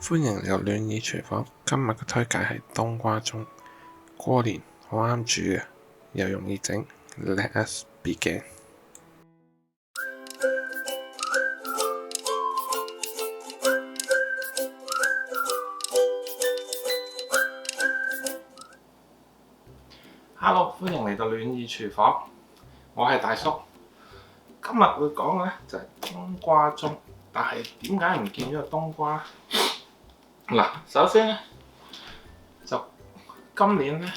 歡迎嚟到暖意廚房。今日嘅推介係冬瓜盅，過年好啱煮嘅，又容易整。Let us begin。Hello，歡迎嚟到暖意廚房，我係大叔。今日會講嘅咧就係冬瓜盅，但係點解唔見咗個冬瓜？嗱，首先咧就今年咧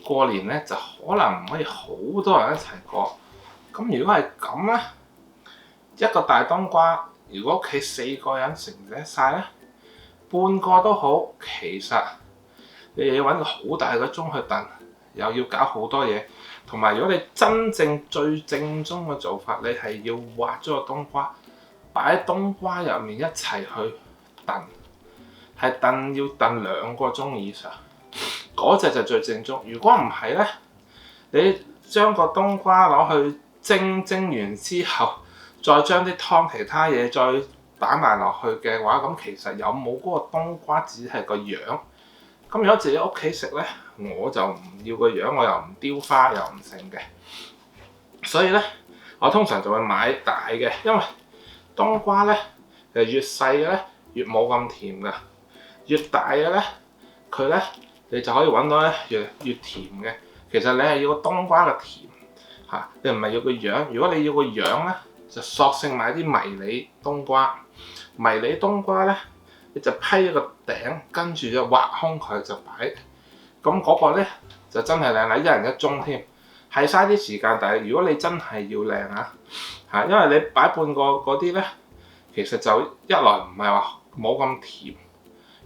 過年咧就可能唔可以好多人一齊過。咁如果係咁咧，一個大冬瓜，如果屋企4個人食唔食得晒咧，半個都好，其實你又要揾個好大嘅盅去燉，又要搞好多嘢。同埋如果你真正最正宗嘅做法，你係要挖咗個冬瓜，擺喺冬瓜入面一齊去燉，係燉要燉2個鐘以上，嗰隻就最正宗。如果唔係咧，你將個冬瓜攞去蒸完之後，再將啲湯其他嘢再擺埋落去嘅話，咁其實有冇嗰個冬瓜只係個樣。咁如果自己屋企食咧，我就唔要個樣，我又唔雕花又唔成嘅，所以咧我通常就會買大嘅，因為冬瓜咧越細嘅咧越冇咁甜㗎，越大嘅咧佢咧你就可以揾到咧越甜嘅。其實你係要個冬瓜嘅甜嚇，你唔係要個樣。如果你要個樣咧，就索性買啲迷你冬瓜。迷你冬瓜咧，你就批一個頂，跟住就挖空佢就擺。咁嗰個咧就真係靚啦，一人一盅添，係嘥啲時間。但係如果你真係要靚嚇，因為你擺半個嗰啲咧，其實就一來唔係話冇咁甜，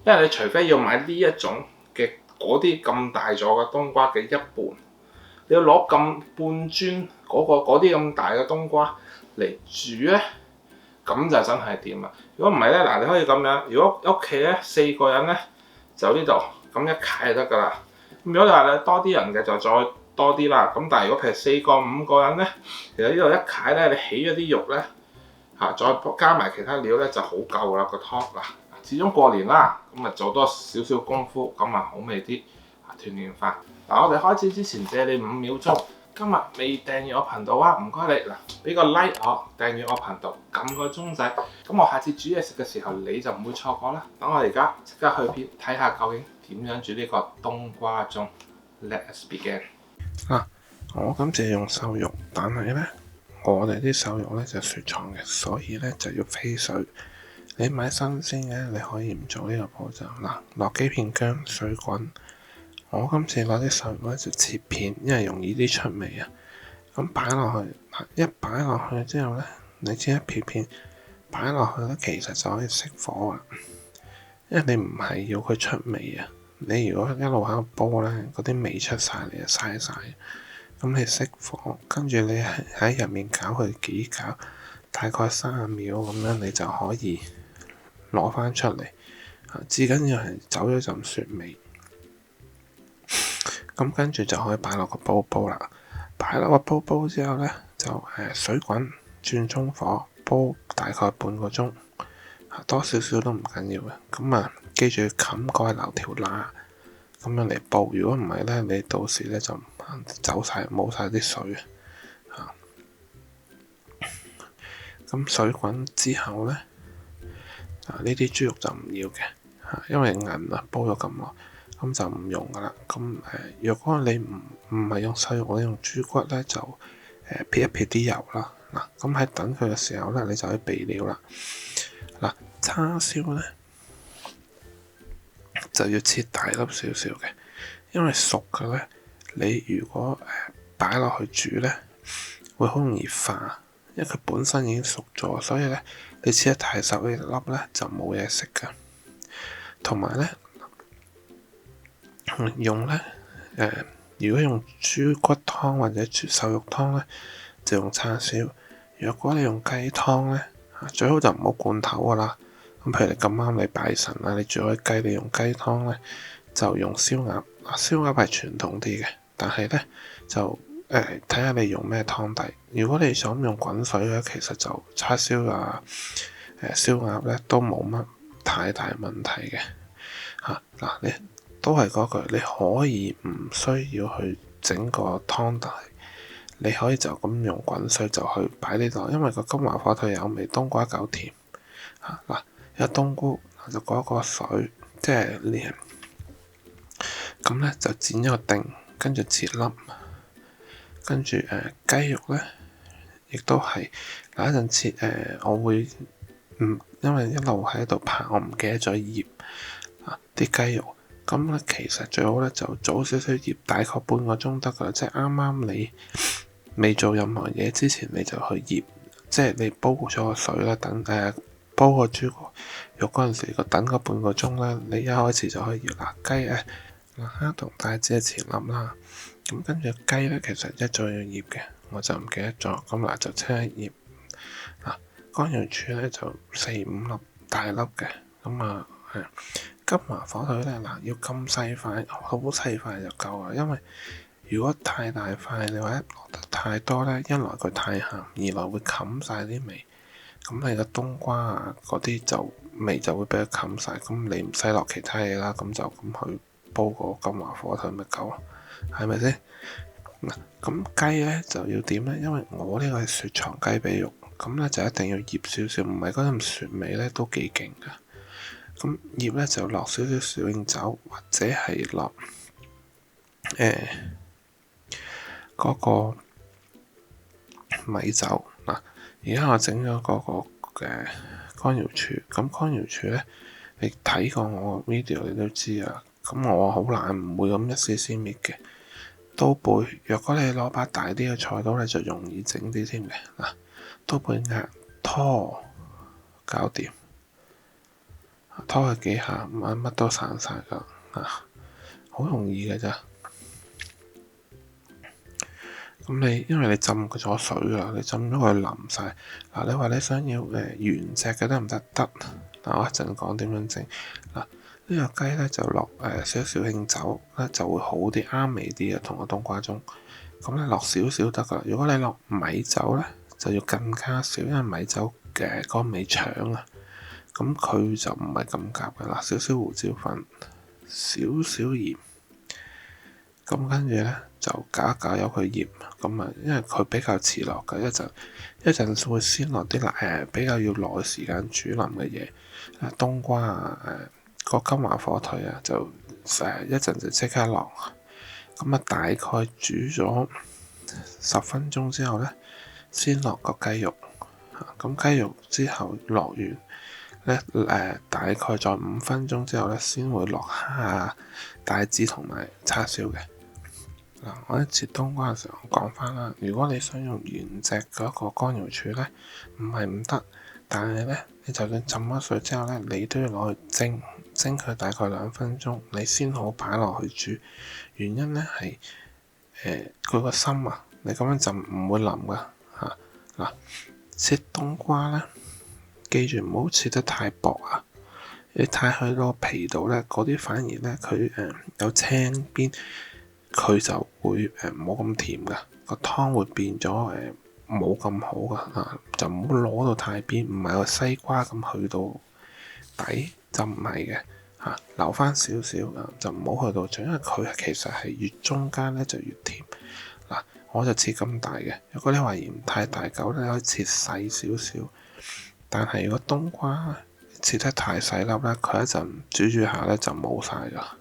因為你除非要買呢一種嘅嗰啲咁大咗嘅冬瓜嘅一半，你要攞咁半磚嗰啲咁大嘅冬瓜嚟煮咧，咁就真係掂啦。如果唔係咧，嗱你可以咁樣，如果屋企咧4個人咧，就呢度咁一攤就得㗎啦。咁如果你話你多啲人嘅就再多啲啦。咁但係如果譬如4個5個人咧，其實呢度一攤咧，你起咗啲肉咧嚇，再加埋其他料咧就好夠啦個湯嗱。始終過年啦，咁啊做多少少功夫，咁啊好味啲團年飯。嗱，我哋開始之前借你5秒鐘。今日未訂閱我頻道啊，唔該你嗱，俾個 like 我，訂閱我頻道，撳個鐘仔，咁我下次煮嘢食嘅時候你就唔會錯過啦。等我而家即刻去片睇下究竟點樣煮呢個冬瓜盅。Let us begin。我今次用瘦肉，但係咧我哋啲瘦肉咧就雪藏嘅，所以咧就要飛水。你買新鮮嘅，你可以唔做呢個步驟。嗱，落幾片薑，水滾。我今次攞啲瘦肉咧就切片，因為容易啲出味啊。咁擺落去，一擺落去之後咧，你切一片片擺落去咧，其實就可以熄火啊。因為你唔係要佢出味啊。你如果一路喺度煲咧，嗰啲味出晒嚟就嘥晒。咁你熄火，跟住你喺入面搞佢幾搞，大概30秒咁樣，你就可以攞翻出嚟。至緊要係走咗陣雪味。咁跟住就可以擺落個煲啦。擺落個煲之後咧，就水滾，轉中火煲大概半個鐘，多少少都唔緊要嘅。咁啊，記住冚蓋留條罅，咁樣嚟煲。如果唔係咧，你到時咧就走晒冇晒啲水啊。咁水滾之後咧，呢啲豬肉就唔要嘅因為韌啊，煲咗咁耐。咁就唔用噶啦。咁若果你唔係用瘦肉，你用豬骨咧，就撇一撇啲油啦。嗱，咁喺等佢嘅時候咧，你就可以備料啦。嗱，叉燒咧就要切大粒少少嘅，因為熟嘅咧，你如果擺落去煮咧，會好容易化，因為佢本身已經熟咗，所以咧你切得太細一粒咧就冇嘢食噶。同埋咧。用咧如果用豬骨湯或者瘦肉湯咧，就用叉燒。若果你用雞湯咧，最好就唔好罐頭噶啦。咁譬如你咁啱你拜神啦，你煮開雞，你用雞湯咧就用燒鴨。燒鴨係傳統啲嘅，但係咧就睇下你用咩湯底。如果你想用滾水咧，其實就叉燒燒鴨咧都冇乜太大問題嘅嚇。嗱，你都係嗰句，你可以唔需要去整個湯底，你可以就咁用滾水就去擺呢度，因為個金華火腿有味，冬瓜夠甜嚇。嗱，有冬菇就嗰個水，即係呢咁咧就剪咗個丁，跟住切粒，跟住雞肉咧亦都係嗱一陣切我會因為一路喺度拍，我唔記得咗醃啲雞肉。咁咧其實最好咧就早少少醃，大概半個鐘得噶啦，即係啱啱你未做任何嘢之前你就去醃，即係你煲咗個水啦，等煲個豬肉嗰陣時，等個半個鐘啦，你一開始就可以醃啦雞蝦同帶子嘅前粒啦。咁跟住雞咧，其實一早要醃嘅，我就唔記得咗。咁嗱就即刻醃乾瑤柱咧就4-5粒大粒嘅。咁金華火腿咧要咁細塊，好細塊就夠啦。因為如果太大塊，你或者落得太多咧，一來佢太鹹，二來會冚晒啲味。咁你個冬瓜嗰啲就味就會俾佢冚晒。咁你唔使落其他嘢啦，咁就咁去煲個金華火腿咪夠咯，係咪先？咁雞咧就要點咧？因為我呢個係雪藏雞髀肉，咁咧就一定要醃少少，唔係嗰陣雪味咧都幾勁噶。咁醃咧就落少少小鷹酒，或者係落嗰個米酒嗱。而家我整咗嗰個嘅乾瑤柱，咁乾瑤柱咧，你睇過我個 video 你都知啊。咁我好懶，唔會咁一絲絲搣嘅。刀背，若果你攞把大啲嘅菜刀咧，就容易整啲添嘅嗱。刀背壓拖搞掂，拖佢幾下，乜都散晒噶好容易嘅咋。咁因為你浸咗水啦，你浸咗佢淋晒嗱。你話你想要原隻嘅得唔得？得嗱，我一陣講點樣整嗱。呢個雞咧就落少少興酒咧就會好啲，啱味啲嘅，同個冬瓜盅。咁咧落少少得噶。如果你落米酒咧，就要更加少，因為米酒嘅嗰個味搶啊。咁佢就唔係咁夾嘅啦。少少胡椒粉，少少鹽。咁跟住咧就搞一搞，由佢醃。咁因為佢比較遲落嘅，一陣會先落啲比較要耐時間煮腍嘅嘢。冬瓜個金華火腿就一陣就即刻落。咁大概煮咗10分鐘之後咧，先落個雞肉。咁雞肉之後落完咧大概在5分鐘之後咧，先會落蝦帶子同埋叉燒嘅。我一切冬瓜嘅時候講翻啦，如果你想用原隻嗰個乾瑤柱咧，唔係唔得，但係咧你就算浸咗水之後咧，你都要攞去蒸佢大概2分鐘，你先好擺落去煮。原因咧係佢個心你咁樣浸唔會腍噶嗱。切冬瓜咧，記住唔好切得太薄啊！你太去到皮度咧，嗰啲反而咧佢有青邊。佢就會冇咁甜噶，個湯會變咗冇咁好噶就唔好攞到太邊，唔係個西瓜咁去到底就唔係嘅留翻少少就唔好去到最，因為佢其實係越中間咧就越甜嗱。我就切咁大嘅，如果你話嫌太大嚿咧，可以切細少少。但係如果冬瓜切得太細粒咧，佢一陣煮下咧就冇晒噶。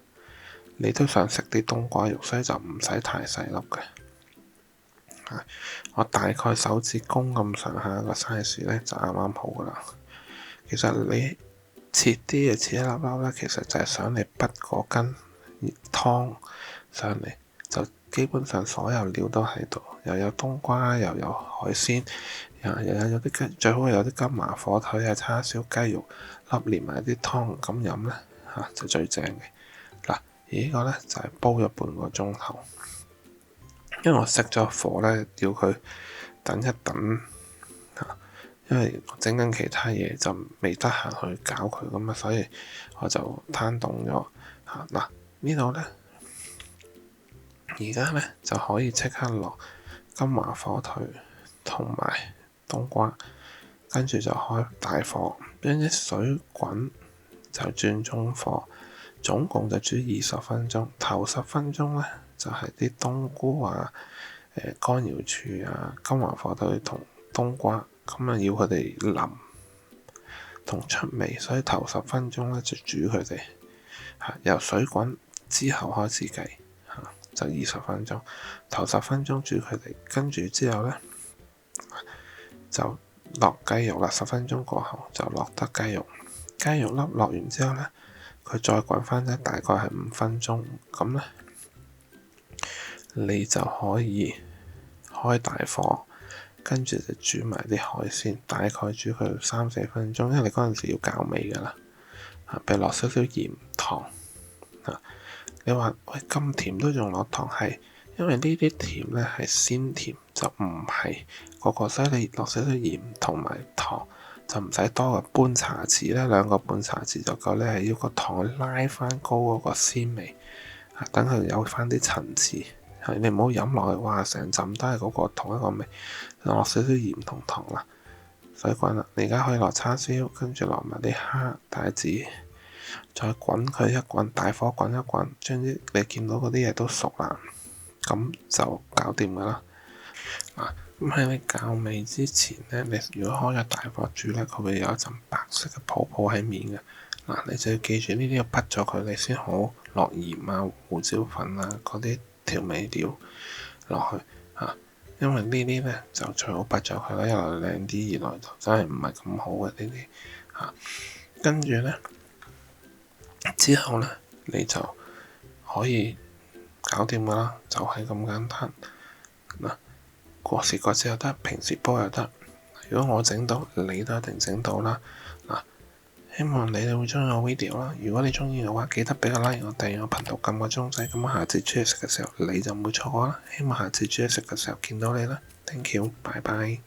你都想食啲冬瓜肉，所以就唔使太細粒嘅。我大概手指公咁上下個 size 咧就啱啱好噶啦。其實你切啲嘅切一粒粒咧，其實就係想你滗嗰羹湯上嚟，就基本上所有料都喺度，又有冬瓜，又有海鮮，又有啲雞，最好有啲金華火腿啊、叉燒雞肉粒連埋啲湯咁飲咧就最正嘅。而呢個咧就係煲咗半個鐘頭，因為我熄咗火咧，叫佢等一等因為我整緊其他嘢就未得閒去搞佢咁所以我就攤凍咗嗱。呢度咧而家咧就可以即刻落金華火腿同埋冬瓜，跟住就開大火，將啲水滾就轉中火，總共就煮20分鐘。頭10分鐘咧就係啲冬菇啊、乾瑤柱啊、金華火腿同冬瓜，咁啊要佢哋腍同出味，所以頭10分鐘咧就煮佢哋嚇，由水滾之後開始計嚇，就20分鐘。頭10分鐘煮佢哋，跟住之後咧就落雞肉啦。10分鐘過後就落得雞肉，雞肉粒落完之後咧，佢再滾翻咧，大概係5分鐘。咁咧你就可以開大火，跟住就煮埋啲海鮮，大概煮佢3-4分鐘，因為你嗰陣時要校味㗎啦。譬如落少少鹽糖嚇。你話喂咁甜都仲落糖，係因為呢啲甜咧係鮮甜，就唔係個個，所以你落少少鹽同埋糖就唔使多嘅，半茶匙咧，2個半茶匙就夠咧，係要個糖拉翻高嗰個鮮味嚇，等佢有翻啲層次。你唔好飲落去，哇！成浸都係嗰個同一個味，落少少鹽同糖啦，水滾啦。你而家可以落叉燒，跟住落埋啲蝦、帶子，再滾佢一滾，大火滾一滾，將啲你見到嗰啲嘢都熟啦，咁就搞掂噶啦。咁喺你校味之前咧，你如果開咗大火煮咧，佢會有一陣白色嘅泡泡喺面嘅。你就要記住呢啲要滗咗佢，你先好落鹽啊、胡椒粉啊嗰啲調味料落去嚇，因為呢啲咧就最好滗咗佢啦，一來靚啲，二來就真係唔係咁好嘅呢啲嚇。跟住咧之後咧，你就可以搞掂噶啦，就係咁簡單嗱。過時過節又得，平時煲又得。如果我整到，你都一定整到啦。希望你哋會中意我 video 啦。如果你中意嘅話，記得俾個 like 我，訂閱我頻道，撳個鐘仔，咁我下次煮嘢食嘅時候你就唔會錯過啦。希望下次煮嘢食嘅時候見到你啦。Thank you，拜拜。